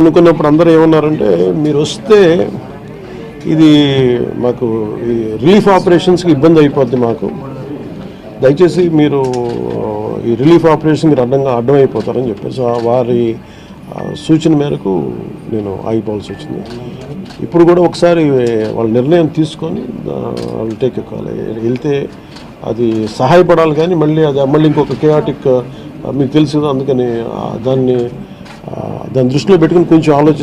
అనుకున్నప్పుడు అందరూ ఏమన్నారంటే మీరు వస్తే ఇది మాకు ఈ రిలీఫ్ ఆపరేషన్స్కి ఇబ్బంది అయిపోద్ది మాకు, దయచేసి మీరు ఈ రిలీఫ్ ఆపరేషన్ మీరు అడ్డమైపోతారని చెప్పేసి వారి సూచన మేరకు నేను ఆగిపోవాల్సి వచ్చింది. ఇప్పుడు కూడా ఒకసారి వాళ్ళ నిర్ణయం తీసుకొని వాళ్ళు టేక్ ఎక్కాలి, వెళ్తే అది సహాయపడాలి కానీ మళ్ళీ ఇంకొక కేయాటిక్ మీకు తెలుసు కదా, అందుకని దాన్ని దృష్టిలో పెట్టుకుని కొంచెం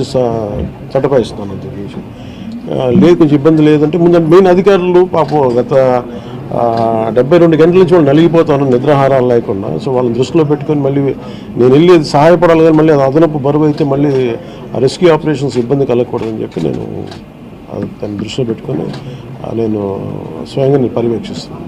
చట్టపాయిస్తున్నాను అంతే విషయం లేదు. కొంచెం ఇబ్బంది లేదంటే ముందు మెయిన్ అధికారులు పాపం గత 72 గంటల నుంచి వాళ్ళు నలిగిపోతాను నిద్రాహారాలు లేకుండా. సో వాళ్ళని దృష్టిలో పెట్టుకొని మళ్ళీ నేను వెళ్ళి సహాయపడాలి కానీ మళ్ళీ అది అదనపు బరువు అయితే మళ్ళీ రెస్క్యూ ఆపరేషన్స్ ఇబ్బంది కలగకూడదని చెప్పి నేను దాన్ని దృష్టిలో పెట్టుకొని నేను స్వయంగా నేను పర్యవేక్షిస్తున్నాను.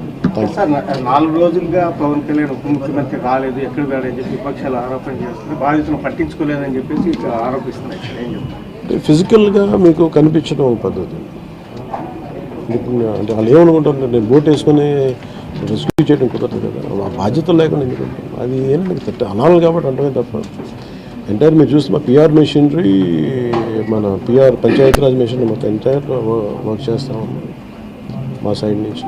4 రోజులుగా పవన్ కళ్యాణ్ ఉప ముఖ్యమంత్రి రాలేదు, ఎక్కడ వెళ్ళని చెప్పి విపక్షాలు ఆరోపణ చేస్తున్నాయి, బాధితులను పట్టించుకోలేదని చెప్పేసి ఆరోపిస్తున్నాయి. ఏం చెప్తారు? ఫిజికల్గా మీకు కనిపించడం పద్ధతి అంటే వాళ్ళు ఏమనుకుంటారు, నేను బోట్ వేసుకొని రెస్క్యూ చేయడం కుదరదు కదా, ఆ బాధ్యతలు లేకుండా ఎందుకుంటాను. అది ఏంటంటే అనాలి కాబట్టి అంటే తప్ప ఎంటైర్ మీరు చూస్తే మా పిఆర్ మెషినరీ, మన పిఆర్ పంచాయతీరాజ్ మెషినరీ మొత్తం ఎంటైర్ వర్క్ చేస్తూ ఉన్నాం మా సైడ్ నుంచి.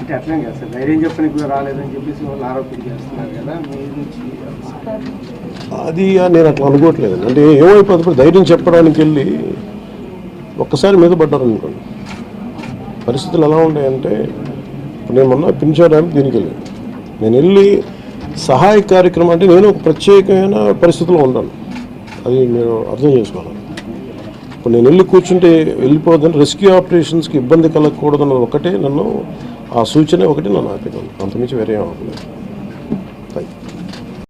అంటే అట్లా కదా సార్, ధైర్యం చెప్పడానికి కూడా రాలేదని చెప్పేసి వాళ్ళు ఆరోపణ చేస్తున్నారు కదా మీ నుంచి. అది నేను అట్లా అనుకోవట్లేదు. అంటే ఏమైపోతుంది, ధైర్యం చెప్పడానికి వెళ్ళి ఒక్కసారి మీద పడ్డారు అనుకోండి, పరిస్థితులు ఎలా ఉంటాయంటే నేను మొన్న పింఛన్ ర్యాంప్ దీనికి వెళ్ళాను, నేను వెళ్ళి సహాయ కార్యక్రమం అంటే నేను ఒక ప్రత్యేకమైన పరిస్థితిలో ఉంటాను, అది మీరు అర్థం చేసుకోవాలి. ఇప్పుడు నేను వెళ్ళి కూర్చుంటే వెళ్ళిపోదని రెస్క్యూ ఆపరేషన్స్కి ఇబ్బంది కలగకూడదన్న ఒకటే నన్ను ఆ సూచన ఒకటి నన్ను ఆపేదాను, అంతమించి వేరే అవ్వలేదు.